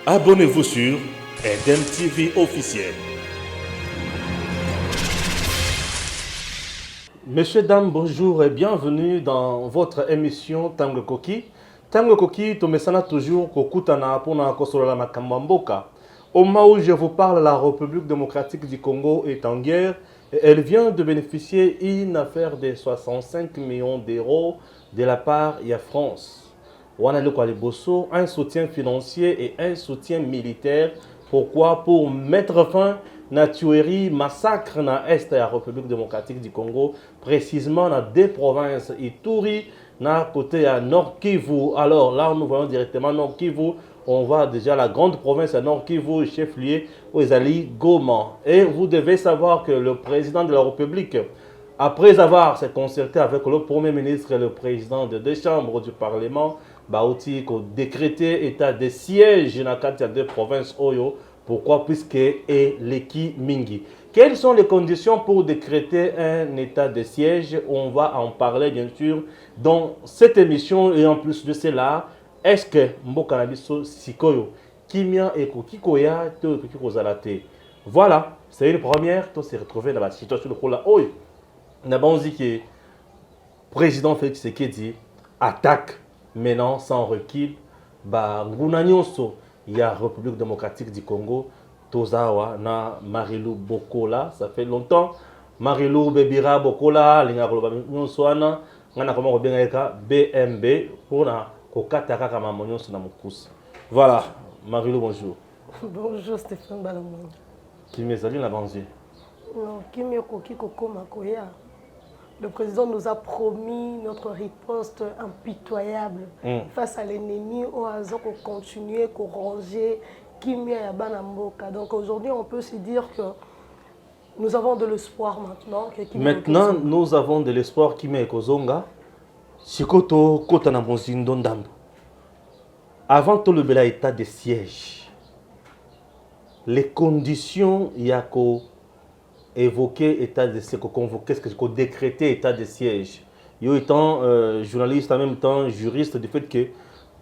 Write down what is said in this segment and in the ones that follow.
Abonnez-vous sur Eden TV officiel. Messieurs, dames, bonjour et bienvenue dans votre émission Tango Koki. Tango Koki, tomesana toujours kokutana pona kosolola makambo mboka. Au moment où je vous parle, la République démocratique du Congo est en guerre et elle vient de bénéficier d'une affaire de 65 millions d'euros de la part de la France. Un soutien financier et un soutien militaire. Pourquoi? Pour mettre fin à la tuerie, massacre dans l'Est de la République démocratique du Congo, précisément dans deux provinces, Ituri, dans côté à Nord Kivu. Alors là, nous voyons directement Nord Kivu. On voit déjà la grande province à Nord Kivu, chef-lieu, Oezali Goma. Et vous devez savoir que le président de la République, après avoir se concerté avec le Premier ministre et le président des deux chambres du Parlement, Baouti a décrété état de siège dans les deux provinces Oyo. Pourquoi? Puisque est l'équipe Mingi. Quelles sont les conditions pour décréter un état de siège? On va en parler bien sûr dans cette émission. Et en plus de cela, est-ce que Mbokanabiso Sikoyo, Kimia et Kikoya, voilà, c'est une première. Tout s'est retrouvé dans la situation de Kola Oyo. Nabonzi qui est président Félix Tshisekedi attaque maintenant sans recul. Il y a la République démocratique du Congo, Tozawa, na Marilou Bokola, ça fait longtemps. Marilou Bebira Bokola, Lingakoloba Nyonswana, Ngana Komoko Bengeka, BMB, pour na Kokataka Kamamonyon na Mokus. Voilà, Marilou, bonjour. Bonjour Stéphane Balamon. Qui me salue la banzée? Non, Kimi Koki Koko Makoya. Le président nous a promis notre riposte impitoyable face à l'ennemi, au hasard qu'on continue, qu'on rangeait, Kimia Yabanamboka. Donc aujourd'hui, on peut se dire que nous avons de l'espoir maintenant. Maintenant, nous avons de l'espoir Kimia Kozonga. Sikoto Kotana Bonzindondando. Avant tout le bel état de siège, les conditions Yako évoquer état de siège, convoquer ce que décréter état de siège. Yo étant journaliste en même temps juriste du fait que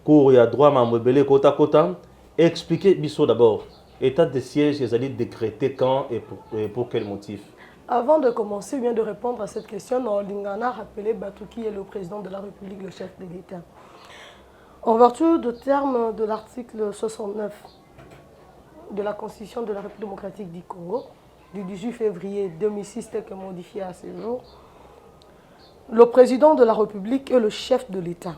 cour y a droit à m'embêler kota kota, expliquez biso d'abord état de siège ils allaient décréter quand et pour quel motif. Avant de commencer bien de répondre à cette question, Lingana a rappelé Batouki est le président de la République, le chef de l'État. En vertu du terme de l'article 69 de la Constitution de la République démocratique du Congo, du 18 février 2006, tel que modifié à ce jour, le président de la République est le chef de l'État.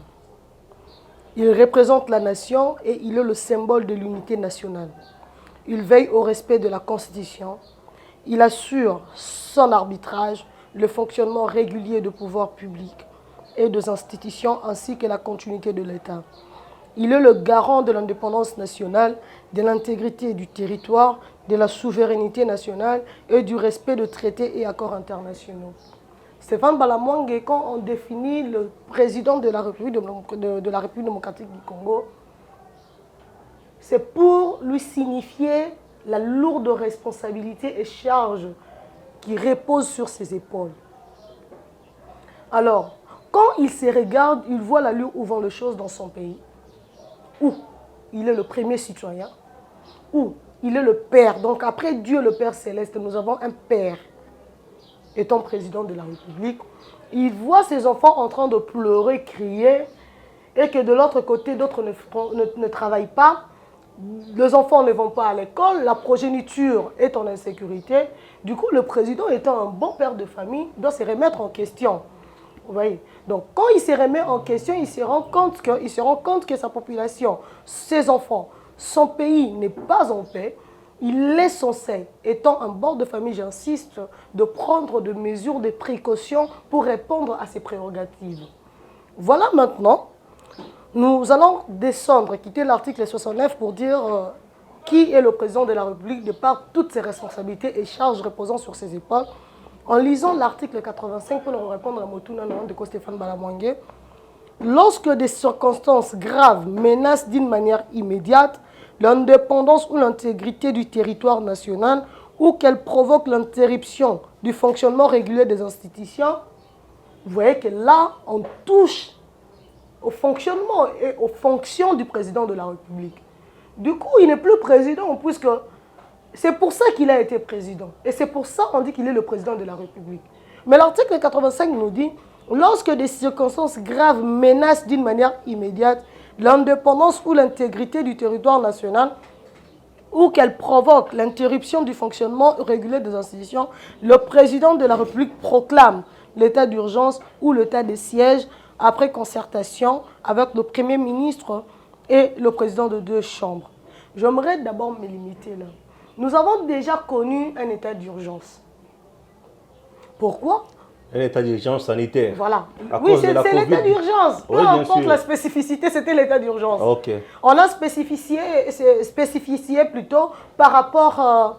Il représente la nation et il est le symbole de l'unité nationale. Il veille au respect de la Constitution. Il assure son arbitrage, le fonctionnement régulier de pouvoirs publics et des institutions ainsi que la continuité de l'État. Il est le garant de l'indépendance nationale, de l'intégrité du territoire, de la souveraineté nationale et du respect de traités et accords internationaux. Stéphane Balamwangue, quand on définit le président de la République démocratique du Congo, c'est pour lui signifier la lourde responsabilité et charge qui repose sur ses épaules. Alors, quand il se regarde, il voit l'allure où vont les choses dans son pays, où il est le premier citoyen, où il est le Père. Donc après Dieu le Père Céleste, nous avons un Père étant président de la République. Il voit ses enfants en train de pleurer, crier, et que de l'autre côté, d'autres ne travaillent pas. Les enfants ne vont pas à l'école, la progéniture est en insécurité. Du coup, le président étant un bon père de famille, doit se remettre en question. Vous voyez? Donc, quand il se remet en question, il se rend compte que sa population, ses enfants, son pays n'est pas en paix. Il est censé, étant un bord de famille, j'insiste, de prendre des mesures, des précautions pour répondre à ses prérogatives. Voilà maintenant, nous allons descendre, quitter l'article 69 pour dire qui est le président de la République de par toutes ses responsabilités et charges reposant sur ses épaules. En lisant l'article 85, pour nous répondre à Motuna de Stéphane Balamwangue, lorsque des circonstances graves menacent d'une manière immédiate l'indépendance ou l'intégrité du territoire national ou qu'elles provoquent l'interruption du fonctionnement régulier des institutions, vous voyez que là, on touche au fonctionnement et aux fonctions du président de la République. Du coup, il n'est plus président, puisque c'est pour ça qu'il a été président. Et c'est pour ça qu'on dit qu'il est le président de la République. Mais l'article 85 nous dit, lorsque des circonstances graves menacent d'une manière immédiate l'indépendance ou l'intégrité du territoire national, ou qu'elle provoque l'interruption du fonctionnement régulier des institutions, le président de la République proclame l'état d'urgence ou l'état de siège après concertation avec le Premier ministre et le président de 2 chambres. J'aimerais d'abord me limiter là. Nous avons déjà connu un état d'urgence. Pourquoi? Un état d'urgence sanitaire. Voilà. À Oui, cause de c'est la l'état Covid. d'urgence. Peu Oui, bien importe sûr. la spécificité, c'était l'état d'urgence. Ok. On a spécifié plutôt par rapport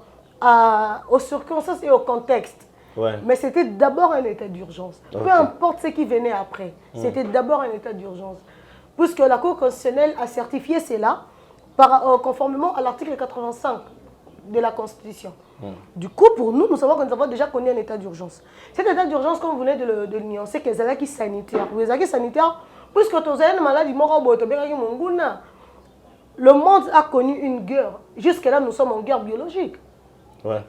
aux circonstances et au contexte. Ouais. Mais c'était d'abord un état d'urgence. Ok. Peu importe ce qui venait après, c'était d'abord un état d'urgence. Puisque la Cour constitutionnelle a certifié cela conformément à l'article 85 de la Constitution. Du coup, pour nous, nous savons que nous avons déjà connu un état d'urgence. Cet état d'urgence, comme vous venez de le nuancer, c'est les sanitaires. Les acquis sanitaires, puisque tu as une maladie, le monde a connu une guerre. Jusque-là, nous sommes en guerre biologique. Ouais.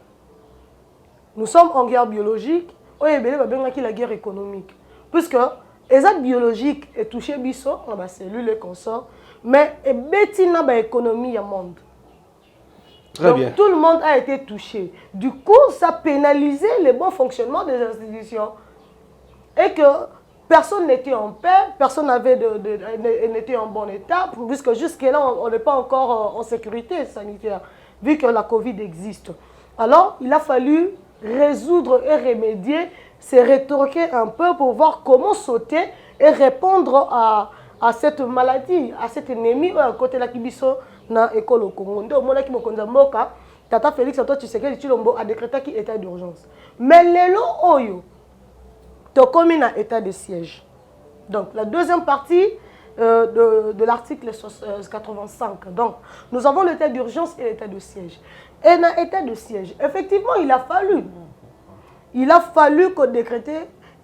Nous sommes en guerre biologique. La guerre économique. Puisque les actes biologiques sont touchés dans les cellules et consorts, mais l'économie du monde. Très Donc, bien. tout le monde a été touché. Du coup, ça pénalisait le bon fonctionnement des institutions. Et que personne n'était en paix, personne n'était en bon état, puisque jusque-là, on n'est pas encore en sécurité sanitaire, vu que la Covid existe. Alors, il a fallu résoudre et remédier, se rétorquer un peu pour voir comment sauter et répondre à cette maladie, à cet ennemi, à côté de la Kibiso. Na école au Congo. Ndo mona ki mokonza mboka, Tata Félix Antoine Tshisekedi Tshilombo a décrété qu'il état d'urgence. Mais lelo oyo to komi na état de siège. Donc la deuxième partie de l'article 85. Donc nous avons l'état d'urgence et l'état de siège. Et dans l'état de siège, effectivement, il a fallu qu'on décrète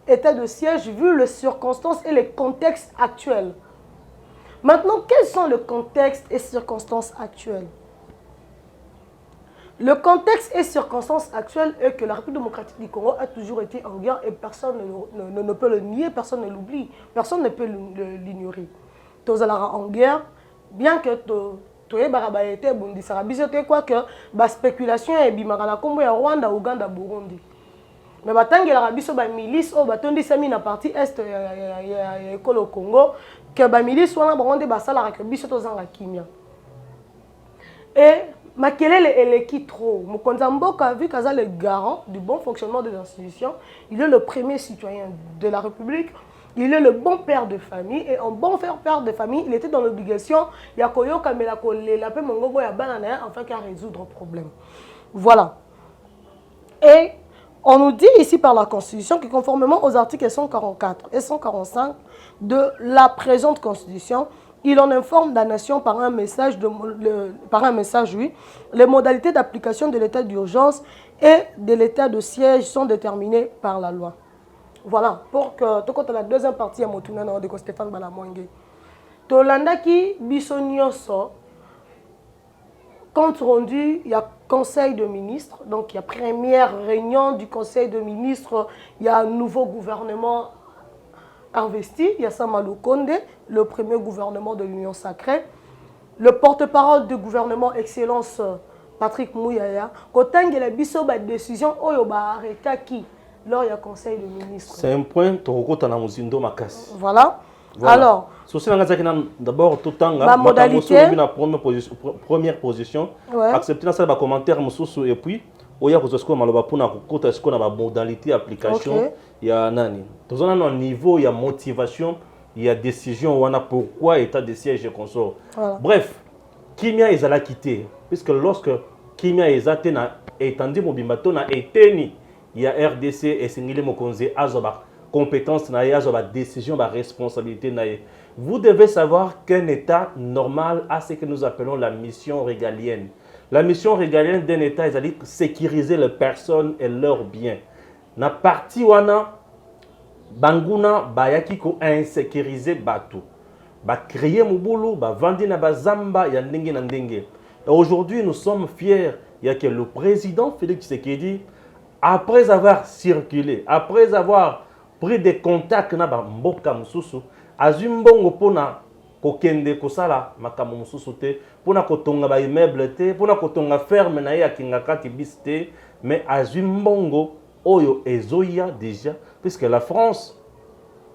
état de siège vu les circonstances et les contextes actuels. Maintenant, quels sont les contextes et circonstances actuelles? Le contexte et circonstances actuelles est que la République démocratique du Congo a toujours été en guerre et personne ne peut le nier, personne ne l'oublie, personne ne peut l'ignorer. Tous en guerre, bien que tu aies été quoi que la spéculation est bimara comme Rwanda, Ouganda, Burundi. Mais maintenant, il y a des milices qui na partie est de Congo, que les milices sont en kimia. Et Makelele est qui trop. Mokonzamboka a vu qu'il est le garant du bon fonctionnement des institutions. Il est le premier citoyen de la République. Il est le bon père de famille. Et en bon père de famille, il était dans l'obligation de afin qu'à résoudre le problème. Voilà. Et on nous dit ici par la Constitution que conformément aux articles 144 et 145 de la présente Constitution, il en informe la nation par un message, les modalités d'application de l'état d'urgence et de l'état de siège sont déterminées par la loi. Voilà, pour que tu la deuxième partie à Motuna de Stéphane Balamwenge. Tolanda qui bisonioso, compte rendu, il y a Conseil de ministres, donc il y a première réunion du Conseil de ministres, il y a un nouveau gouvernement investi, il y a Samalou Konde, le premier gouvernement de l'Union sacrée, le porte-parole du gouvernement Excellence Patrick Mouyaya, quand il y a une décision, il y a arrêté qui lors du Conseil de ministres. C'est un point, tu as Makasi. Voilà. Voilà. Alors, d'abord, tout le la modalité, la première position, ouais. Accepter ça, les commentaires, et puis, il y a la modalité d'application. Il y a un niveau, il y a motivation, il y a décision, on a pourquoi état de siège et consort. Voilà. Bref, Kimia est à la quitter, puisque lorsque Kimia est à étendu Mobimbato na eteni, il y a RDC et Singile Mokonze Azoba. Compétence, décision, responsabilité. Vous devez savoir qu'un État normal a ce que nous appelons la mission régalienne. La mission régalienne d'un État, c'est-à-dire sécuriser les personnes et leurs biens. Na partie wana banguna bayaki ko insécuriser batu. Ba créer mubulu, ba vandi na bazamba ya ndenge na ndenge. Et aujourd'hui, nous sommes fiers. Il y a que le président Félix Tshisekedi, après avoir circulé, après avoir pris des contacts na mboka mususu, azumbongo pona kokende kosala makambo mususu te, pona kotonga ba immeuble te, pona kotonga ferme na ye ya kingakati bis te, mais azumbongo oyo ezoya déjà, puisque la France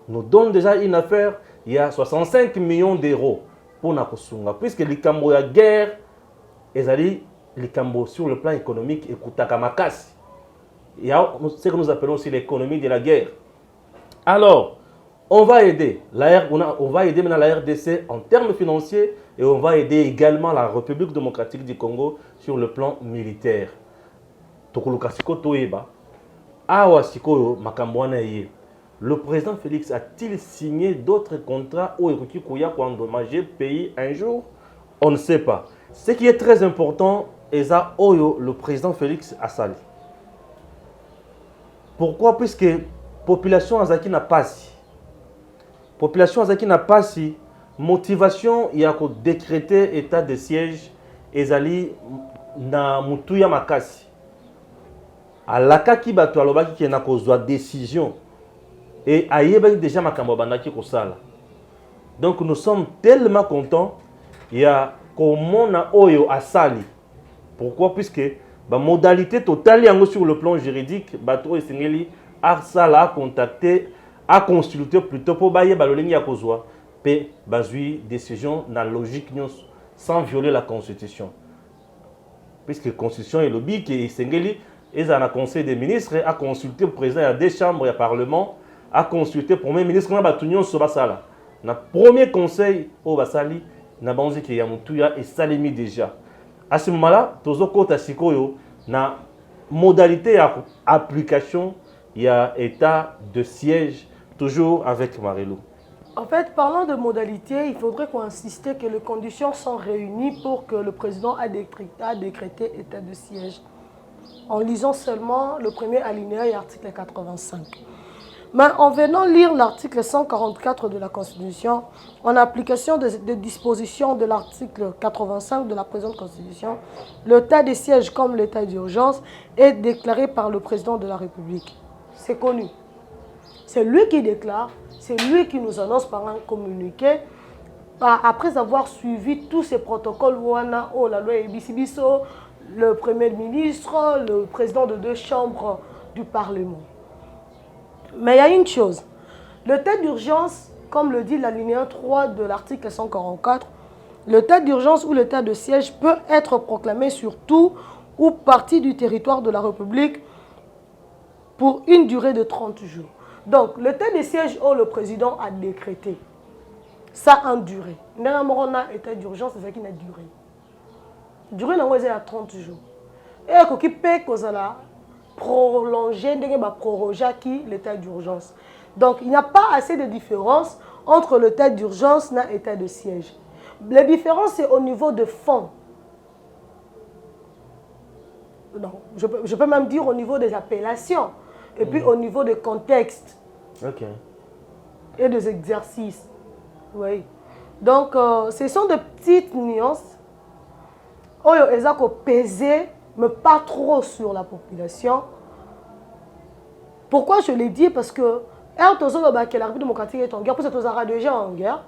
nous donne déjà une affaire, il y a 65 millions d'euros pour na kosunga, puisque likambo ya guerre ezali likambo sur le plan économique ekutaka makasi. Il y a ce que nous appelons aussi l'économie de la guerre. Alors, on va aider on va aider maintenant la RDC en termes financiers et on va aider également la République démocratique du Congo sur le plan militaire. Tokolokasiko toeba, awa sikoyo makambwana ye. Le président Félix a-t-il signé d'autres contrats où il y a endommagé le pays un jour? On ne sait pas. Ce qui est très important, c'est ça, le président Félix a sali. Pourquoi? Puisque la population azaki n'a pas si. Population azaki n'a pas si. Motivation, il y a décréter état de siège ezali na mutuya makasi. Alakaki bato alobaki ki na kozwa décision et ayebaki déjà makambo bandaki kosala. Donc nous sommes tellement contents. Il y a komona oyo asali. Pourquoi? Puisque la modalité totale sur le plan juridique, bato esengeli arsala a contacté, a consulté plutôt pour bailler balolingi ya kozwa pe bazui décision na logique nyos sans violer la constitution. Puisque la constitution est le bi qui esengeli et dans le conseil des ministres a consulté le président à des chambres et parlement, a consulté le premier ministre na batunyon so basala. Na premier conseil au basali na banzi ki ya mutuya et salimi déjà. À ce moment-là, tozokota sikoyo na modalité d'application, il y a état de siège toujours avec Marilou. En fait, parlant de modalité, il faudrait qu'on insiste que les conditions sont réunies pour que le président a décrété état de siège. En lisant seulement le premier alinéa et article 85. Mais en venant lire l'article 144 de la Constitution, en application des dispositions de l'article 85 de la présente Constitution, l'état de siège comme l'état d'urgence est déclaré par le président de la République. C'est connu. C'est lui qui déclare, c'est lui qui nous annonce par un communiqué, après avoir suivi tous ces protocoles, la loi Ebisibiso, le Premier ministre, le président de 2 chambres du Parlement. Mais il y a une chose, l'état d'urgence, comme le dit l'alinéa 3 de l'article 144, l'état d'urgence ou l'état de siège peut être proclamé sur tout ou partie du territoire de la République pour une durée de 30 jours. Donc, l'état de siège où le président a décrété, ça a une durée. Nous avons un état d'urgence, c'est ça qui a duré. Durée, nous avons 30 jours. Et qui peut prolonger, proroger l'état d'urgence. Donc, il n'y a pas assez de différence entre l'état d'urgence et l'état de siège. La différence, c'est au niveau de fond. Non, je peux même dire au niveau des appellations. Et puis au niveau des contextes. Okay. Et des exercices. Oui. Donc, ce sont de petites nuances. Elles ont pesé, mais pas trop sur la population. Pourquoi je l'ai dit? Parce que la République démocratique est en guerre, parce que nous déjà en guerre.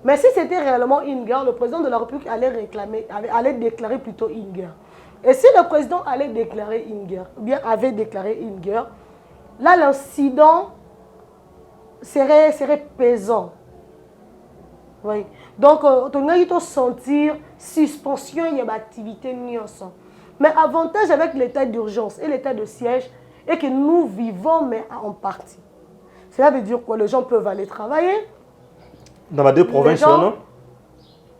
Mais si c'était réellement une guerre, le président de la République allait déclarer plutôt une guerre. Et si le président allait déclarer une guerre, ou bien avait déclaré une guerre, là l'incident serait pesant. Oui. Donc, on a sentir suspension et activité. Mais avantage avec l'état d'urgence et l'état de siège est que nous vivons, mais en partie. Cela veut dire quoi? Les gens peuvent aller travailler. Dans les 2 provinces, non?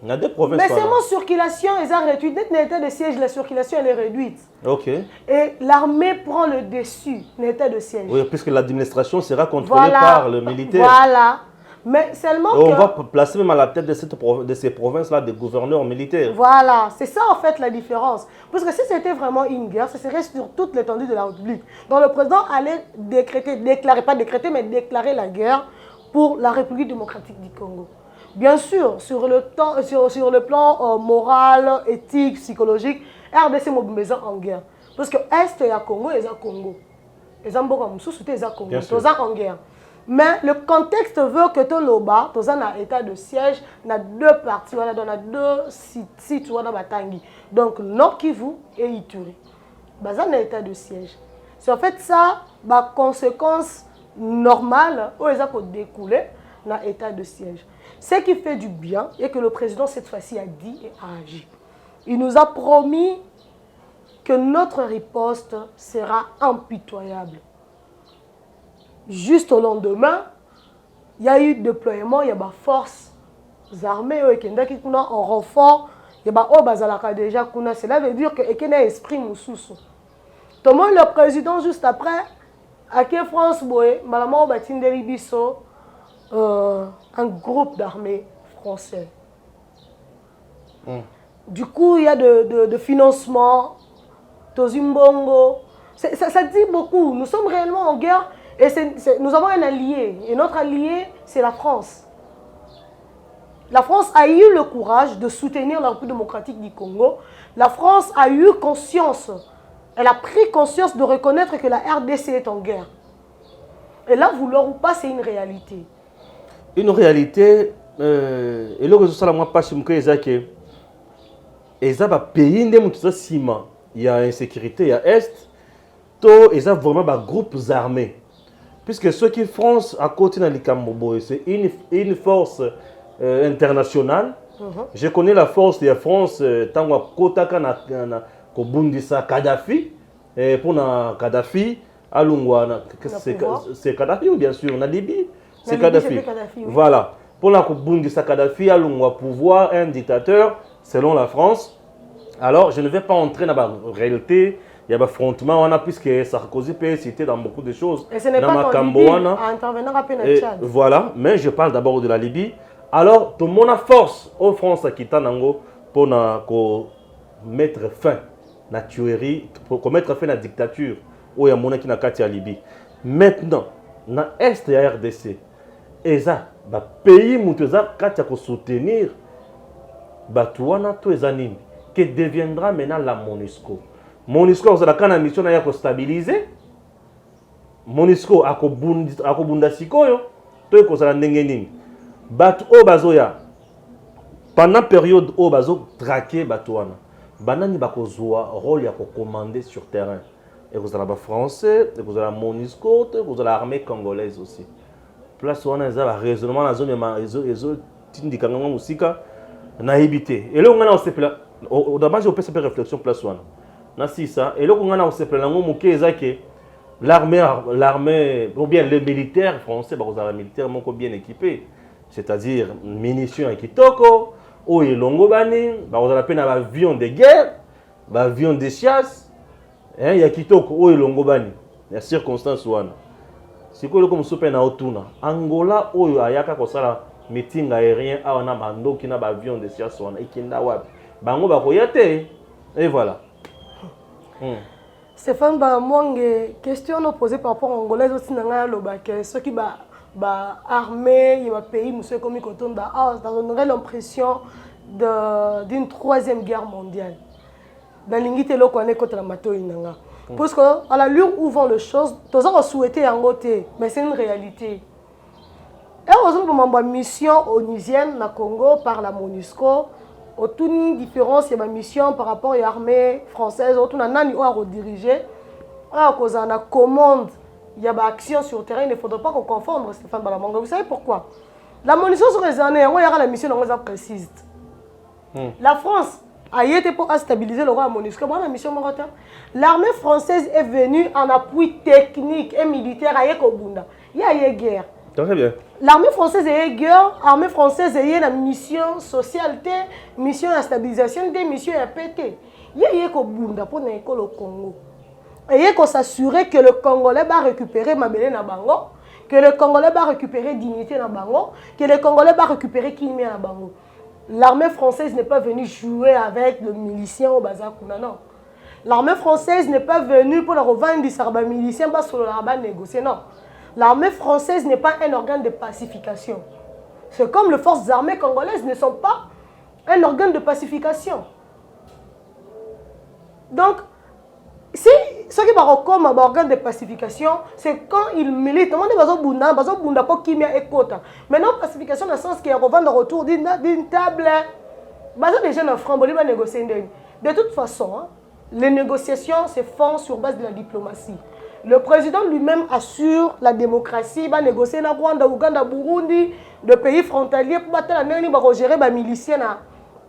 Dans 2 provinces. Mais seulement la circulation est réduite. Dès que l'état de siège, la circulation elle est réduite. Ok. Et l'armée prend le dessus, l'état de siège. Oui, puisque l'administration sera contrôlée par le militaire. Voilà. Mais seulement on va placer même à la tête de ces provinces-là des gouverneurs militaires. Voilà, c'est ça en fait la différence. Parce que si c'était vraiment une guerre, ce serait sur toute l'étendue de la République. Donc le président allait déclarer la guerre pour la République démocratique du Congo. Bien sûr, sur le plan moral, éthique, psychologique, RDC est en guerre. Parce que Est, il y a Congo, il y a Congo. Les Amboka Moussous, il y a Congo. Ils sont en guerre. Mais le contexte veut que tout le bas, tout ça un état de siège, il y a deux parties, il y a deux sites, donc Nord Kivu et Ituri. Il y a un état de siège. C'est en fait ça, la conséquence normale, où ils ont découlé dans l'état de siège. Ce qui fait du bien et que le président cette fois-ci a dit et a agi. Il nous a promis que notre riposte sera impitoyable. Juste au lendemain, il y a eu déploiement, il y a des forces armées en renfort, il y a déjà cela veut dire que il y a un esprit moussous. Tout le monde, le président juste après, à qui France boye, malamao batindeli biso un groupe d'armées français. Du coup, il y a de financement, Tozimbongo. Ça dit beaucoup. Nous sommes réellement en guerre et nous avons un allié. Et notre allié, c'est la France. La France a eu le courage de soutenir la République démocratique du Congo. La France a eu conscience. Elle a pris conscience de reconnaître que la RDC est en guerre. Et là, vouloir ou pas, c'est une réalité. Une réalité, et le réseau ça moi pas chez moi que ils ont pays il y a insécurité, il y a Est, ils ont vraiment des groupes armés. Puisque ceux qui France à côté de l'Ikambobo, c'est une force internationale. Je connais la force de la France, tant que Kotaka na Kobundisa Kadhafi, et pour Kadhafi, c'est Kadhafi ou bien sûr, on a Libye, c'est Kadhafi. Voilà, pour la Kobundisa Kadhafi, à pouvoir un dictateur, selon la France. Alors, je ne vais pas entrer dans la réalité. Il y a un affrontement, puisque Sarkozy peut citer dans beaucoup de choses. Et ce n'est pas en Libye, à intervenir à peine Tchad. Voilà, mais je parle d'abord de la Libye. Alors, tout le monde a force aux France qui t'en pour mettre fin à la tuerie, pour mettre fin à la dictature où il y a mon qui n'a qu'à Libye. Maintenant, dans l'Est de la RDC, et ça, le pays qui soutenir, qui deviendra maintenant la MONUSCO. MONUSCO c'est la mission à stabiliser. MONUSCO a kobunda sikoyo to ko sala ndenge nini. Batu o bazoya pendant période o bazo traquer batu wana. Banani bakozwa rôle ya ko commander sur terrain. Et vous avez les Français, vous avez la MONUSCO, vous avez l'armée congolaise aussi. Place wana za ba raisonnement na zone ma ezo tindika ngama musika na hibité. Et là on a aussi d'abord j'ai fait une réflexion place wana. C'est ça. Et là, on a aussi l'armée, ou bien les militaires français, les militaires sont bien équipés. C'est-à-dire, munitions et kitoko, ou les longobani, on a un avion de guerre, un avion de chasse, il y a kitoko, ou les longobani. Il y a circonstances où c'est quoi comme soupe na otuna. Angola, ou il y a un meeting aérien, on a un avion de chasse, on a un avion de chasse. Et voilà. Stéphane Bamongue, question nous posée par rapport aux Angolais aussi ceux qui sont armés, il y a un pays comme on a l'impression d'une troisième guerre mondiale. Dans l'ingité lo connaît contre la mato inanga. Parce que à la l'heure où vont les choses, tous on souhaité en côté, mais c'est une réalité. Et aujourd'hui, une mission onusienne na Congo par la MONUSCO. Aucune différence, il y a une mission par rapport à l'armée française. Aucune nani a redirigé. À cause de la commande, il y a une action sur le terrain. Il ne faudrait pas qu'on confonde Stéphane Balamanga. Vous savez pourquoi? La munition sur les années, il y a la mission précise. La France a été pour stabiliser le roi MONUSCO. L'armée française est venue en appui technique et militaire à Yekobunda. Il y a une guerre. Très bien. L'armée française est guerre, l'armée française est la mission sociale, mission de stabilisation, des missions à péter. Il y a Yekobunda pour l'école au Congo. Et il faut s'assurer que le Congolais va récupérer Mabélé na Bango, que le Congolais va récupérer dignité na Bango, que le Congolais va récupérer Kimé na Bango. L'armée française n'est pas venue jouer avec le milicien au Bazakuna, non. L'armée française n'est pas venue pour la revendre du sarba milicien, pas sur le rabat négocier, non. L'armée française n'est pas un organe de pacification. C'est comme les forces armées congolaises ne sont pas un organe de pacification. Donc, si ce qui va comme un organe de pacification, c'est quand ils militent. Maintenant, pacification dans le sens qu'il y a autour d'une table. Les gens en France, ils vont négocier. De toute façon, hein, les négociations se font sur base de la diplomatie. Le président lui-même assure la démocratie, il va négocier dans Rwanda, Ouganda, Burundi, de pays frontaliers pour gérer les miliciens dans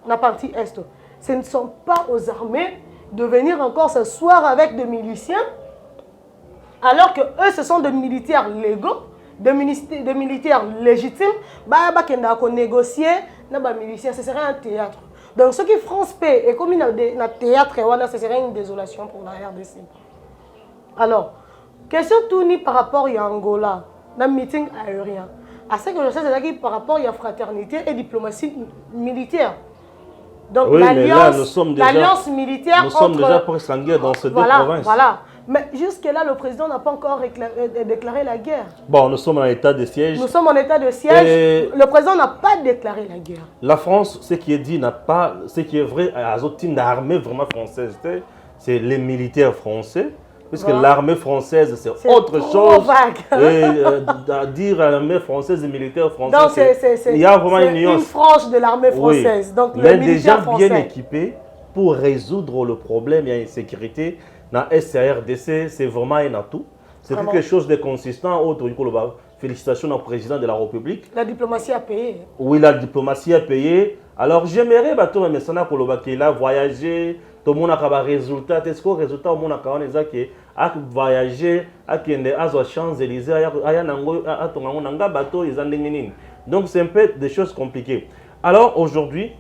la partie Est. Ce ne sont pas aux armées de venir encore s'asseoir avec des miliciens, alors que eux, ce sont des militaires légaux, des militaires légitimes, qui négocier avec les miliciens, ce serait un théâtre. Donc, ce qui France paie, et comme il y a un théâtre, ce serait une désolation pour la RDC. Alors, question tournée par rapport à Angola, dans le meeting aérien. À ce que je sais, c'est par rapport à la fraternité et diplomatie militaire. Donc, oui, l'alliance militaire nous sommes déjà presque en guerre dans ces deux provinces. Voilà. Mais jusque-là, le président n'a pas encore déclaré la guerre. Bon, nous sommes en état de siège. Nous sommes en état de siège. Et le président n'a pas déclaré la guerre. La France, ce qui est dit, n'a pas... Ce qui est vrai, à l'armée vraiment française, c'est les militaires français. Puisque l'armée française, c'est autre chose. Et dire l'armée française et militaire français, il y a vraiment une nuance. Une frange de l'armée française. Oui. Donc, mais déjà bien équipés pour résoudre le problème, il y a une sécurité. Dans SRDC, c'est vraiment un atout. C'est quelque chose de consistant. Félicitations au président de la République. La diplomatie a payé. Oui, la diplomatie a payé. Alors, j'aimerais qu'il a voyagé. Tout le monde a un résultat. Est-ce que le résultat, au monde a voyagé, a aux Champs-Élysées, donc c'est un peu des choses compliquées. Alors aujourd'hui,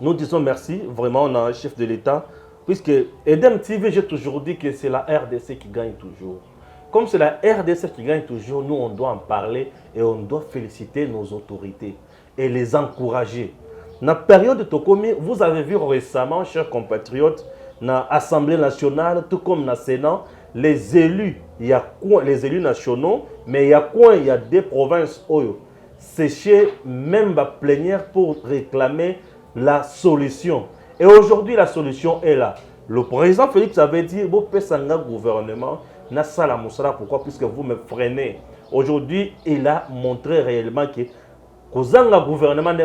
nous disons merci, vraiment on a un chef de l'État, puisque Edem TV, j'ai toujours dit que c'est la RDC qui gagne toujours. Comme c'est la RDC qui gagne toujours, nous on doit en parler et on doit féliciter nos autorités et les encourager. Dans la période de Tokomi, vous avez vu récemment, chers compatriotes, dans l'Assemblée nationale, tout comme dans le Sénat, les élus, il y a les élus nationaux, mais il y a des provinces où sécher même la plénière pour réclamer la solution. Et aujourd'hui, la solution est là. Le président Félix avait dit, vous pouvez un gouvernement, pourquoi? Puisque vous me freinez. Aujourd'hui, il a montré réellement que le gouvernement de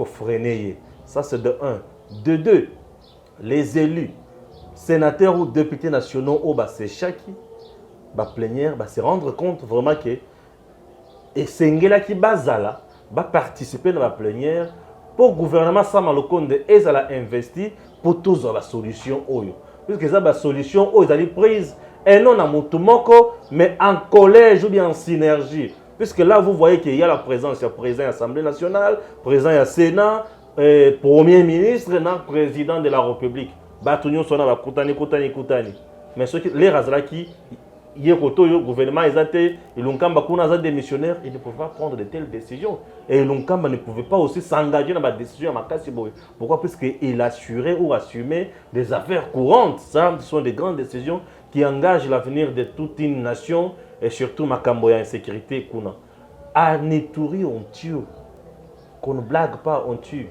freiner. Ça, c'est de 1. De 2, les élus, sénateurs ou députés nationaux, c'est chaque plénière, se rendre compte vraiment que et c'est là qui bazala participer dans la plénière pour le gouvernement Sama Lokonde et a investi pour tous la solution puisque ça la solution ils ont prise et non à Moutoumoko mais en collège ou bien en synergie puisque là vous voyez qu'il y a la présence il y a président de l'Assemblée nationale, président du Sénat, premier ministre et président de la République. Mais ceux qui les razalaki le gouvernement ils des missionnaires, ils ne peuvent pas prendre de telles décisions. Et l'Unkamba ne pouvait pas aussi s'engager dans la décision à Makasiboy. Pourquoi? Parce qu'il assurait ou assumait des affaires courantes. Ça, ce sont des grandes décisions qui engagent l'avenir de toute une nation et surtout Makamboya insécurité. À Neturi, on tue. Qu'on ne blague pas, on tue.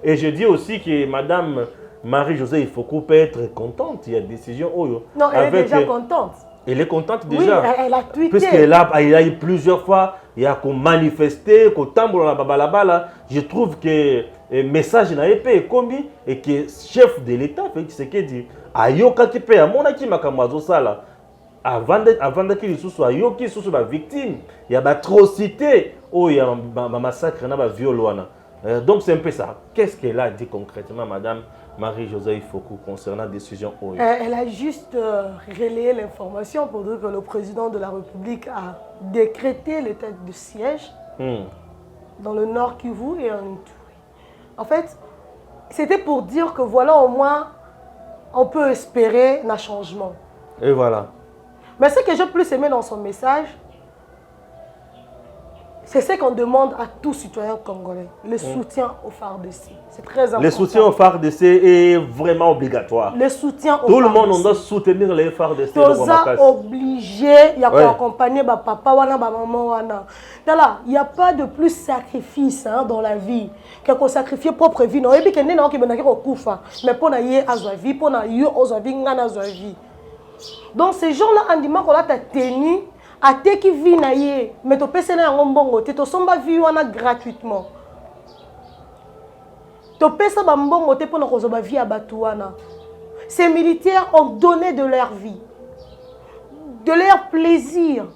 Et je dis aussi que Madame Marie-Josée Ifoko peut être contente. Il y a des décisions. Non, elle est déjà contente. Elle est contente déjà. Oui, elle a tweeté. Puisqu'elle a eu plusieurs fois, il y a qu'on manifesté, qu'on tambour la babalabala. Je trouve que le message n'a pas été commis et que le chef de l'État, Félix Tshisekedi, a yoka qui paye à mon aki makamazo sala. Avant qu'il soit yoki sous la victime, il y a une atrocité, il y a un massacre, il y a un viol. Donc c'est un peu ça. Qu'est-ce qu'elle a dit concrètement, Madame Marie-Josée Ifoko, concernant la décision ONU? Elle a juste relayé l'information pour dire que le président de la République a décrété l'état de siège dans le Nord Kivu et en Ituri. En fait, c'était pour dire que voilà, au moins, on peut espérer un changement. Et voilà. Mais ce que j'ai plus aimé dans son message, C'est ce qu'on demande à tout citoyen congolais, le soutien au FARDC. C'est très important. Le soutien au FARDC est vraiment obligatoire. Le soutien au FARDC. Tout le monde, on doit soutenir les FARDC. Nous sommes obligés, il y a quoi accompagner papa, maman. Il n'y a pas de plus sacrifice dans la vie que sacrifier propre vie. Non, et puis mais pour naïe vie, pour naïe vie. Donc ces gens-là, on dit qu'on a tenu. A te qui vit naïe, mais tu peux se faire un bon côté, tu sommes vie gratuitement. Tu peux se faire un bon côté pour nous vie à Batouana. Ces militaires ont donné de leur vie, de leur plaisir,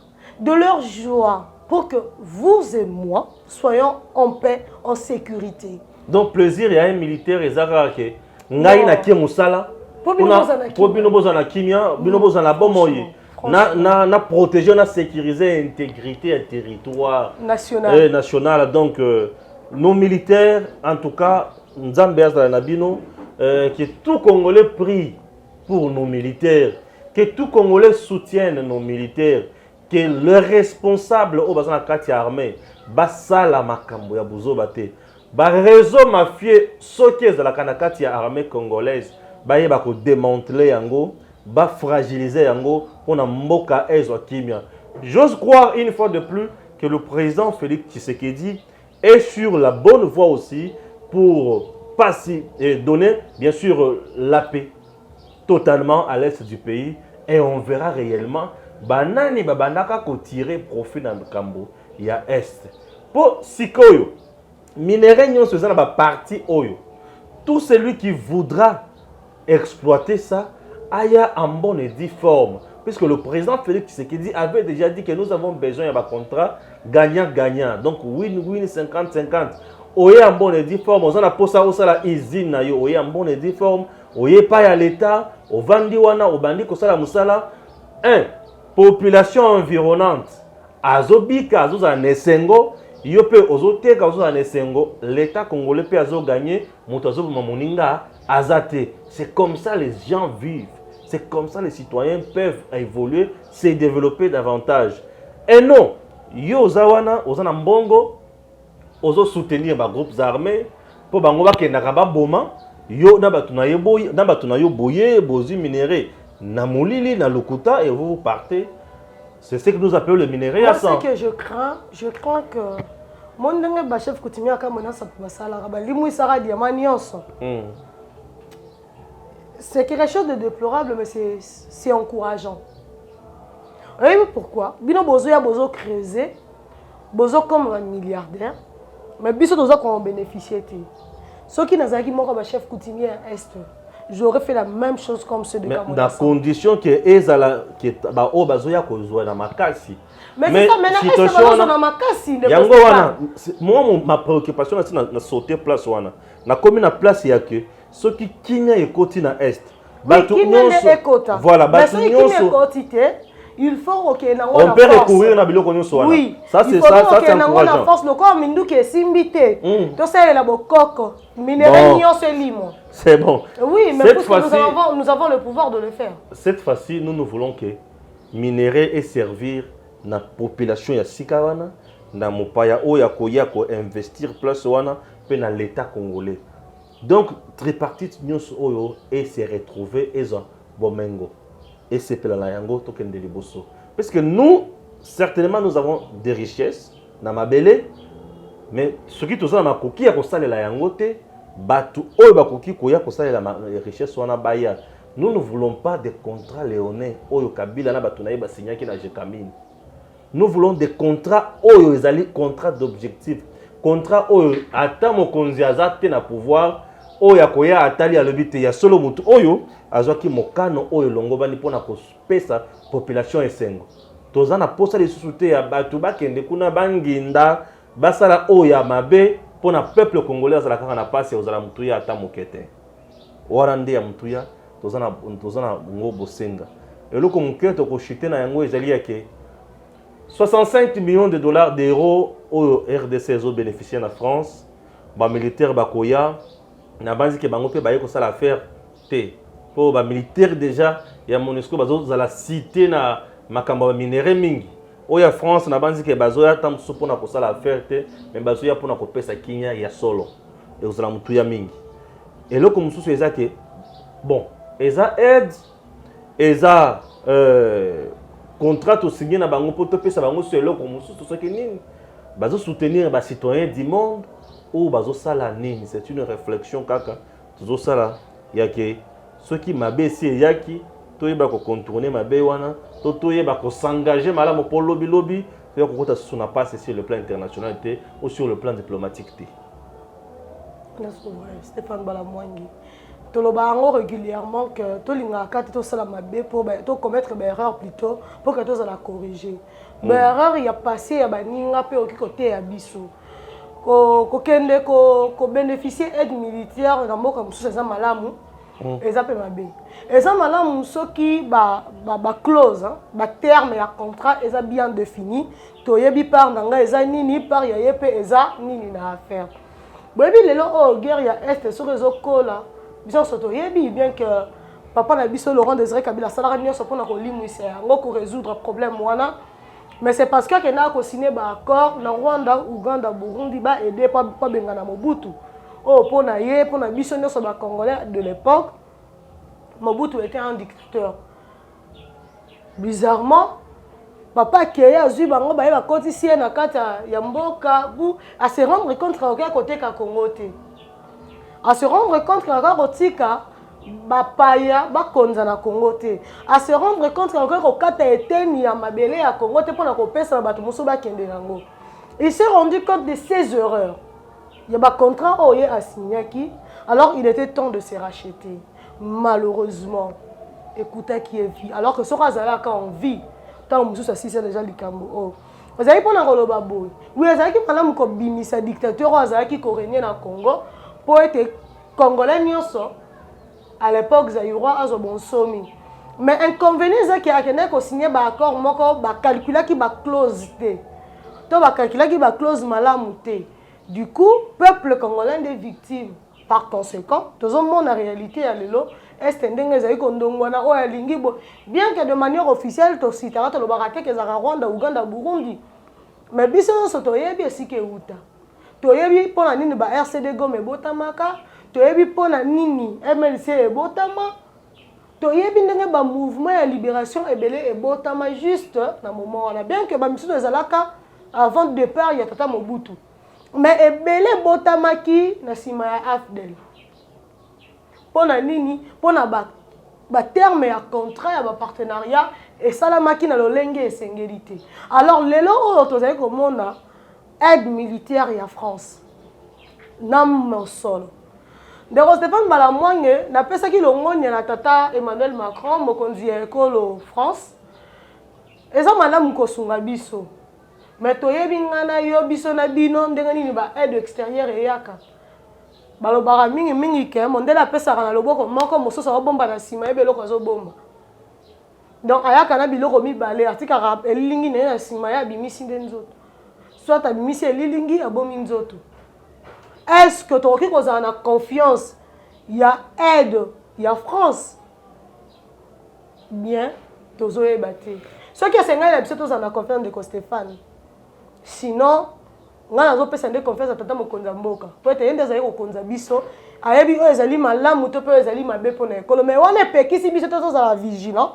de leur joie, pour que vous et moi soyons en paix, en sécurité. Donc plaisir, il y a un militaire et Zagake. Ngaï na ki musala. Pour bino bozana kimia, bino bozana bomoyi. Na protéger, na sécuriser l'intégrité du territoire national. Donc, nos militaires, en tout cas, Nzambe Nabino, que tout Congolais prie pour nos militaires, que tout Congolais soutienne nos militaires, que le responsable au bazan kati armée, basala makambo ya buzobate, ba réseau mafieux soki za la kanakati ya armée congolaise, ba yeba ko démanteler yango. Va fragiliser yango pour mboka ezwa kimia. J'ose croire une fois de plus que le président Félix Tshisekedi est sur la bonne voie aussi pour passer et donner bien sûr la paix totalement à l'est du pays et on verra réellement banani babandaka ko tirer profit dans le Cambo il y a est. Pour sikoyo minéraux nyon se ba parti oyo. Tout celui qui voudra exploiter ça Aya en bonne et due forme. Puisque le président Félix Tshisekedi avait déjà dit que nous avons besoin d'un contrat gagnant-gagnant. Donc, win-win 50-50. Oye en bonne et due forme. On a posé ça la usine. Oye en bonne et due forme. Oye pas à l'État. Au Vandiwana, au Bandi Kosala Moussala. Population environnante. Azobika, Azoza Nesengo. Yope Ozoteka, Azoza Nesengo. L'État congolais peut Azo gagner. Moutazo Mamoninga. Azate. C'est comme ça les gens vivent. C'est comme ça les citoyens peuvent évoluer, se développer davantage. Et non, yo zawana, ozana mbongo, ozo soutenir les groupes armés, pour bangoba kenakaba boma, yo nabatu na yo boye, bozi minéré, na molili, na lukuta, et vous partez. C'est ce que nous appelons le minerai à sang. Moi, ce que je crains que mon chef coutumier a menace pour basala, limou sara diamant nyonso. C'est quelque chose de déplorable, mais c'est encourageant. Vous voyez pourquoi? Bino bozo ya bozo creuser, bozo comme un milliardaire, mais biso dozo qu'on bénéficier. Ceux qui n'ont pas chef coutumier à Est, j'aurais fait la même chose comme ceux de Kamona. Dans la condition que Ezala qui est au bazo ya kozwa na makasi. Mais c'est ça maintenant est-ce que na makasi ne yango wana moi ma préoccupation c'est na sauter place wana. Na commune na place ya que ceux qui kinya ekoti na Est. Voilà, il faut que on peut recourir na biloko nyonso wana. Oui, ça c'est ça c'est encourageant. Force le corps mindu ke simbité. To ça la bokoko, minéraux nyonso limo. C'est bon. Oui, mais nous avons le pouvoir de le faire. Cette fois-ci, nous voulons que minérer et servir na population ya sikawana, na mopaya oya koya ko investir place wana pe na l'état congolais. Donc, tripartite nyonso oyo et se retrouver ezon bomengo. Et c'est pour la yango token de liboso. Parce que nous, certainement, nous avons des richesses dans ma belle, mais ce qui tout ça na koki a kosale la yango te, batu oyo ba koki koya kosale la richesse wana baya. Nous ne voulons pas des contrats léonais oyo Kabila na batu na yeba signaki na Jekamine. Nous voulons des contrats oyo ezali contrats d'objectif. Contrat oyo ata mokonzi azate na pouvoir oyo koya atali alobite ya solo mutu oyo azwaki mokano oyo longobani pona kopesa population esengo. Tozana posa les sous-soutés ya batu bakende kuna banginda basala oyo mabe pona peuple congolais azala kaka na pasi ozala mutuya ata mokete. Warande ya mutuya tozana ngo bosenga. Eloko muketo ko chiter na yango ezali yake 65 millions de dollars d'euros au RDC zo bénéficiaire na France, ba militaire bakoya na banzi ke bango pe baye ko sala affaire te. Pour ba militaire déjà ya MONUSCO bazo za la cité na makamba ba minéraux mingi. oya France na banzi ke bazoya tam so pona ko sala affaire te mais bazoya pona ko pesa kinya ya solo et ozala mutu ya mingi eloko mususu eza ke bon eza aide eza contrat to signé na bango poto pesa bango sur eloko mususu so ke nini bazo soutenir ba citoyens du monde ou bazo sala nini c'est une réflexion kaka tozo sala yake ceux qui mabesi yaki toyeba ko contourner mabe wana toyeba ko s'engager malamu pour lobby lobby ko kota sur na passe sur le plan international ou sur le plan diplomatique té Stéphane Balamwangi toloba ngo régulièrement que tolinga kati to sala mabe pour to commettre des erreurs plutôt pour que to za la corriger erreur ya passé ya baninga pe oki côté ya biso ko kende ko bénéficier aide militaire na mboka mususu za malamu eza pe mabe eza malamu soki ba clause ba terme ya contrat eza bien défini toyebi par nanga eza nini par ya yepe eza nini na affaire boyebi lelo o guerre ya est sur réseau kola biso soto yebi bien que papa na biso Laurent Désiré Kabila salaka nyonso pona ko limwisa yango ko résoudre problème wana mais c'est parce que kena ko signer ba accord na Rwanda Uganda Burundi ba aider pas bengana Mobutu oh pona ye pona biso nyonso ba congolais de l'époque Mobutu était un dictateur bizarrement papa Keya azui bango ba yeba kotisie na kata ya mboka bu à se rendre compte que côté ka Congo te à se rendre compte que kotika ba paya ba konza na Congo te à se rendre compte que kata eteni ya mabele ya Congo te pona ko pesa bato muso ba kende nango il s'est rendu compte de ses erreurs il y a ba contrat oye a signé qui alors il était temps de se racheter malheureusement écoutez qui est vie alors que ce razala quand on vit tant mususu c'est déjà likambo oh azali pona koloba boy oui azali ki malamu ko bimisa dictateur azali ko régner na Congo pour être congolais nyonso à l'époque Zaïrois azo bonsomi mais inconvénient c'est que akene ko signer ba accord moko ba calculer ki ba clause te to ba calculer ki ba clause malamu te du coup peuple congolais des victimes par conséquent tout monde en réalité ya lelo est ndenge zayi ko ndongwana o alingi bo bien que de manière officielle to sitara to lobaka ke za Rwanda Uganda Burundi mais biso so to yebi esike uta to yebi pona nini ba RCD Goma botamaka to yebi pona nini MLC botama to yebi ndenge ba mouvement ya libération ebele botama juste na moment wana bien que ba misu ezalaka avant de départ ya tata Mobutu mais ebele botamaki na sima ya AFDEL pona nini pona ba terme ya contrat ya ba partenariat et salamaki na lolenge esengeli. Alors lelo o tozali komona aide militaire ya France nam mosolo ndeko Stéphane Balamwange na pesa ki longonya na tata Emmanuel Macron mokonzi ya ekolo France eza malamu kosunga biso mais toyebi ngana yo biso na bino ndenge nini ba aide extérieure eyaka balobaka mingi ke mondela pesaka na loboko moko mosusu abomba na sima ebe eloko azobomba donc ayaka na biloko mibale atikaka elilingi na ye na sima ya abimisi nde nzoto soit abimisi elilingi abomi nzoto est-ce que tokoki kozala na confiance ya aide ya France bien tozoyeba te soki esengai na biso tozala na confiance de Stéphane sinon ngana azopesa nde confiance atata mokonza mboka po ete ye nde azali kokonza biso ayebi oyo ezali malamu to mpe oyo ezali mabe mpo na ekolo mais wana epekisi biso to tozala vigilant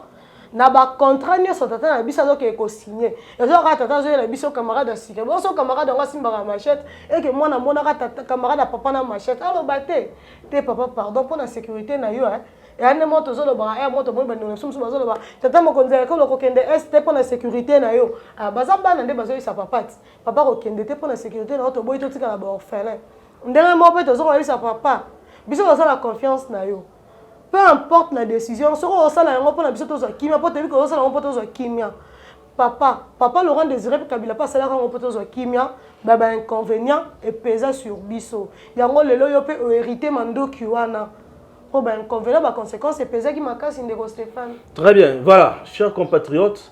na bacontrat nyonso tata na biso azokee kosigne ezokaka tata azoyela biso camarade ya sika boso camarade yango asimbaka machete eke mwana monaka camarade ya papa na machete aloba te papa pardon mpo na sécurité na yo eyane mo tozolobaka mo tomoni bandeko na biso mosusu bazoloba tata mokonzi ya ekolo kokende este mpo na sécurité na yo baza bana nde bazoyisa papa ti papa kokende te mpo na sécurité na yo toboyi totikala baorphelin ndenge mo mpe tozokoyebisa papa biso tozala confiance na yo peu importe la décision soko osala yango mpo na biso tozwa kimia mpo toyebi kozosala yango mpo tozwa kimia papa Laurent Désiré Kabila mpe asalaka yango mpo tozwa kimia bainconvénient epeza sur biso yango lelo yo mpe oherité mandoki wana po bainconvénient baconséquence epezaki makasi ndeko Stéphane. Très bien, voilà, chers compatriotes,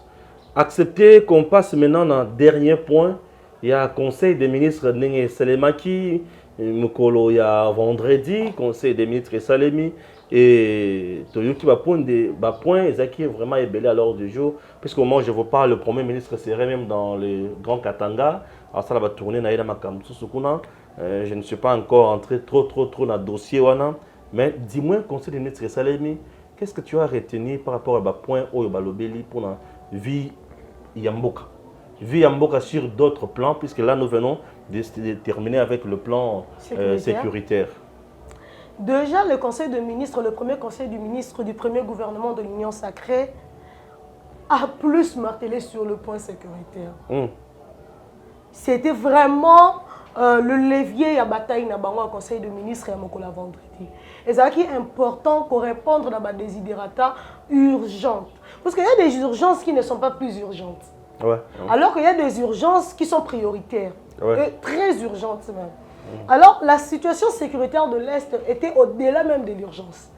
acceptez qu'on passe maintenant dans le dernier point. Il y a Conseil des ministres Ndenge Selemaki, Mukolo, il y a vendredi, Conseil des ministres Salemi, Et Toyoki va point Ezaki est vraiment ébellé à l'ordre du jour. Puisqu'au moment où je vous parle, le Premier ministre serait même dans le Grand Katanga. Alors ça va tourner dans Makamsu Sukuna. Je ne suis pas encore entré trop dans le dossier. Wana. Mais dis-moi, conseil de ministre Salemi, qu'est-ce que tu as retenu par rapport à point Oyobalobeli pour la vie Yamboka? Vie Yamboka sur d'autres plans, puisque là nous venons de terminer avec le plan sécuritaire. Déjà, le conseil de ministre, le premier conseil du ministre du premier gouvernement de l'Union sacrée a plus martelé sur le point sécuritaire. C'était vraiment le levier à bataille dans le conseil de ministre et à Mokola vendredi. Et c'est important qu'on réponde à des desiderata urgentes. Parce qu'il y a des urgences qui ne sont pas plus urgentes. Alors qu'il y a des urgences qui sont prioritaires. Et très urgentes même. Alors, la situation sécuritaire de l'Est était au-delà même de l'urgence.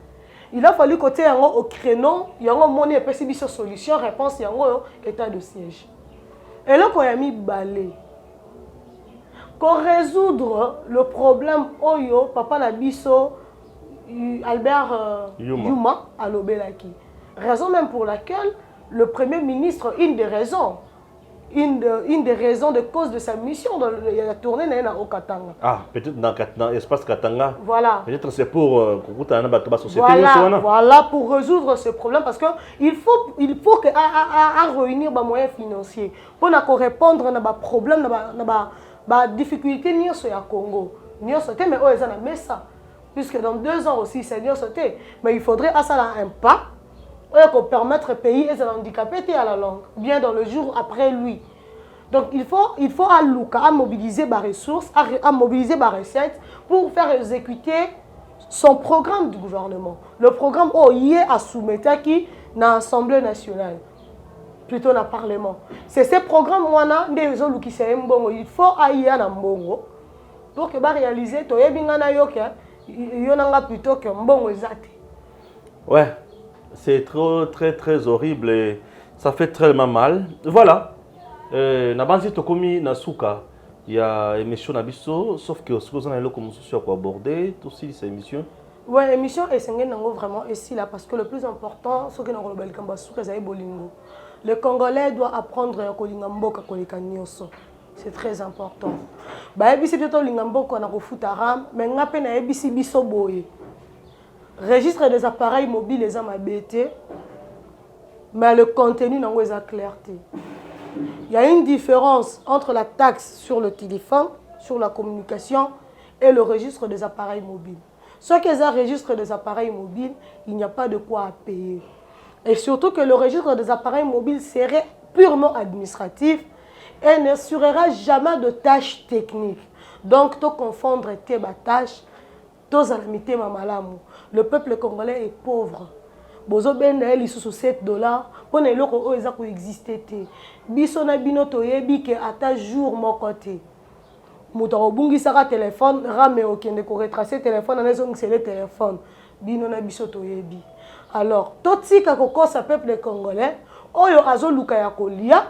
Il a fallu côté au créneau, il y a une solution, réponse, il y a un état de siège. Et là, quand il y a mis balai, pour résoudre le problème, Papa Nabiso, Albert Yuma, à l'Obelaki. Raison même pour laquelle le Premier ministre, une des raisons de cause de sa mission dans la tournée au Katanga. Ah, peut-être dans l'espace Katanga. Voilà. Peut-être c'est pour la société. Voilà, pour résoudre ce problème, parce qu'il faut réunir des moyens financiers pour répondre à des problèmes, à des difficultés au Congo. Mais ça. Puisque dans 2 ans aussi, c'est sauté. Mais il faudrait un pas pour permettre au pays et handicapés à la langue, bien dans le jour après lui. Donc il faut à mobiliser des ressources, à mobiliser des recettes pour faire exécuter son programme du gouvernement. Le programme OIE a soumettu qui dans l'Assemblée nationale, plutôt dans le Parlement. C'est ce programme il faut aller à Mbongo pour que réaliser plutôt que Mbongo ezate. Ouais. C'est très horrible et ça fait très mal. Voilà. Nabanzi Tokomi Nasuka, il y a émission Nabiso, sauf que ce que vous avez aborder, aussi cette émission. Oui, l'émission est vraiment ici là parce que le plus important, c'est que le Congolais doit apprendre à Kolingamboka Kolikanyoso. C'est très important. C'est plutôt Lingamboka na Ram, mais ngape na ebisi biso boye. Registre des appareils mobiles, les hommes habités, mais le contenu n'a pas de clarté. Il y a une différence entre la taxe sur le téléphone, sur la communication et le registre des appareils mobiles. Soit qu'ils ont un registre des appareils mobiles, il n'y a pas de quoi à payer. Et surtout que le registre des appareils mobiles serait purement administratif et n'assurera jamais de tâches techniques. Donc, tu confondre tes tâches, le peuple congolais est pauvre. Bozo benda eli sous $7 pour ne loko eza ko exister te. Biso na bino toyebi ke ata jour mokote. Muto obungisaka téléphone rame okende ko retracer téléphone anazo ngisele téléphone. Bino na biso toyebi. Alors, totika kokosa peuple congolais oyo azoluka ya kolia.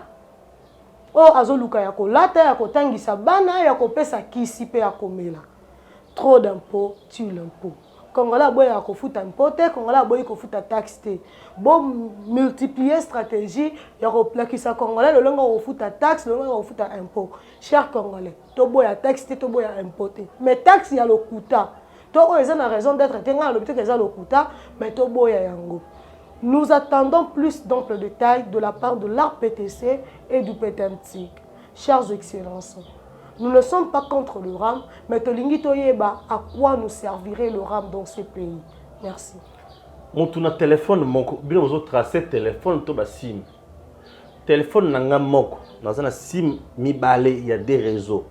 O azoluka ya kolata ya kotangisa bana ya kopesa kisi pe ya komela. Trop d'impôts tue l'impôt. Congolais boy a kofuta impôt, Congolais boy kofuta taxe. Bon multiplier stratégie, ya koplakisa Congolais le longa kofuta taxe, le longa kofuta impôt. Chers Congolais, to boy a taxe, to boy a impôt. Mais taxe ya lokuta. To oza na raison d'être tenga le petit eza lokuta, mais to boy a yango. Nous attendons plus d'amples détails de la part de l'ARPTC et du PTMTIC. Chers excellences, nous ne sommes pas contre le RAM, mais Tolingi Toyeba, à quoi nous servirait le RAM dans ces pays? Merci. Mon téléphone, bien aux autres tracés, téléphone, to sim. Téléphone nanga moko, dans un sim mi balé, il y a des réseaux.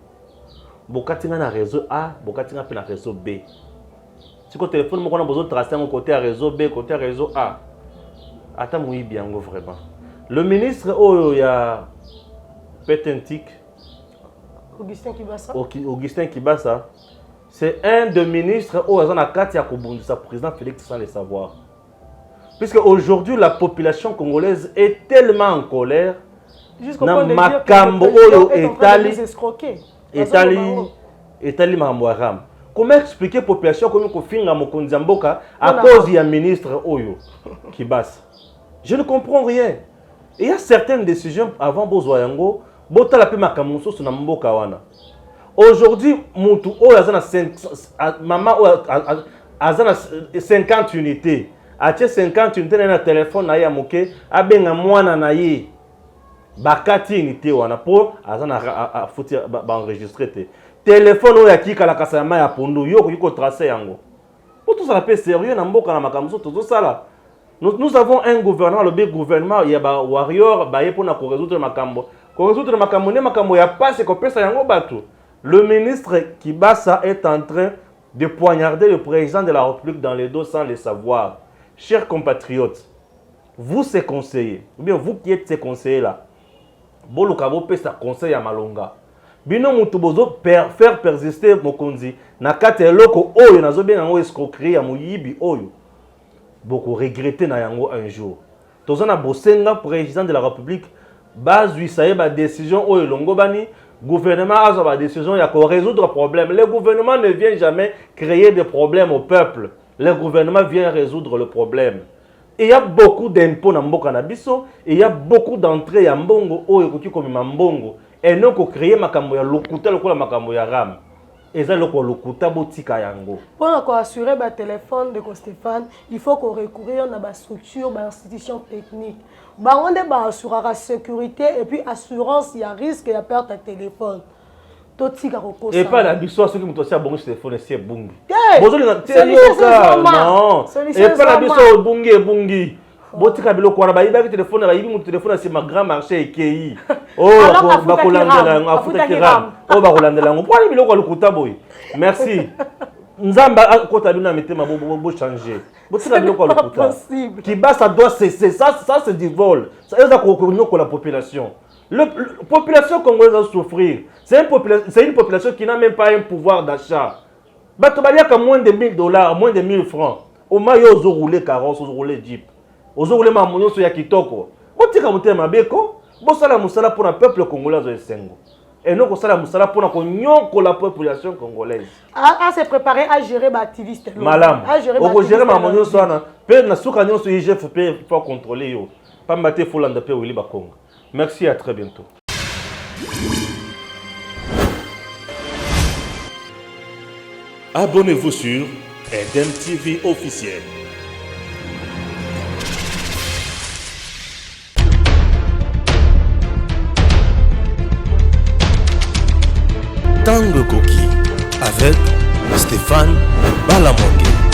Bokatinga na réseau A, bokatinga pe na réseau B. Si le téléphone moko na besoin de tracer mon côté à réseau B, côté à réseau A. Attends, oui bien vraiment. Le ministre il y a Petentik. Augustin Kibasa, c'est un des ministres où on a Katia Kobundisa, président Félix sans le savoir. Puisque aujourd'hui la population congolaise est tellement en colère. Jusqu'au point de dire que le président est en train de les escroquer. Etali Mamwaram. Comment expliquer à la population comment qu'on finit mokonzi mboka à cause du ministre Oyo Kibasa? Je ne comprends rien. Il y a certaines décisions avant Bozoyango, botala pe makamuso sur mboka wana. Aujourd'hui, mutu Oyo azana 5 maman azana 50 unités. Ache 50 unités na téléphone na ya moke, abenga mwana na ye. Bakati unité wana po azana a fouti ba enregistrer te. Téléphone oyo akika la kasama ya pondu yo ko tracer yango. Pour tout ça la paix sérieux na mboka na makamuso tout ça là. Nous avons un gouvernement, le big gouvernement, il y a des warriors, il y a pour résoudre makambo. Pour résoudre makambo, il n'y a pas ce qu'on peut faire. Le ministre Kibasa est en train de poignarder le président de la République dans les dos sans le savoir. Chers compatriotes, vous ces conseillers, ou bien vous qui êtes ces conseillers-là, vous avez un conseil à Malonga. Bino mutubozo faire persister Mokonzi. Nakate loko oyo nazo bien ngo escroquerie ya muyibi oyo. Beaucoup regretter na yango un jour. Tozana bosenga président de la République bazui saye ba décision oyo longo bani gouvernement a ba décision ya ko résoudre problème. Le gouvernement ne vient jamais créer des problèmes au peuple. Le gouvernement vient résoudre le problème. Et il y a beaucoup d'impôts na mboka na biso, et il y a beaucoup d'entrées ya mbongo oyo koki komi mbongo. Et non ko créer makambo ya lokuta lokola makambo ya ram. Et ça lokuta botika yango. Pour assurer le téléphone de Stéphane, il faut qu'on recoure à une structure, une institution technique. On assurer la sécurité et puis assurance, il y a risque de perdre ton téléphone. Et pas la biso ceux qui m'ont aussi bon téléphone c'est bungi. Non. Et pas la biso bungi. Botika biloko wana bayiba téléphone bayibi mon téléphone c'est ma grand marché ekei. Oh bakolandela afuta kiram. Oh bakolandela ngo poni biloko lokuta boy. Merci. Nzamba kota bina metema bo changer. Botika biloko lokuta. Kibasa doit cesser ça c'est du vol. Ça est pour la population. La population congolaise va souffrir. C'est une population qui n'a même pas un pouvoir d'achat. Bato baliaka moins de $1000, moins de 1000 francs. Au moins ils ont roulé carrosse, ils ont roulé jeep. Ozongole mamonyo so ya kitoko. Botika mutema beko, bosala musala pour un peuple congolais zo esengo. Et non kosala musala pour la population congolaise. À se préparer à gérer l'activiste. Malam. Oko gérer mamonyo so na pe na suka nyonso IGF faut contrôler yo. Pas mater folanda pe wili ba Congo. Merci, à très bientôt. Abonnez-vous sur Eden TV officiel. Tango Koki avec Stéphane Balamongue.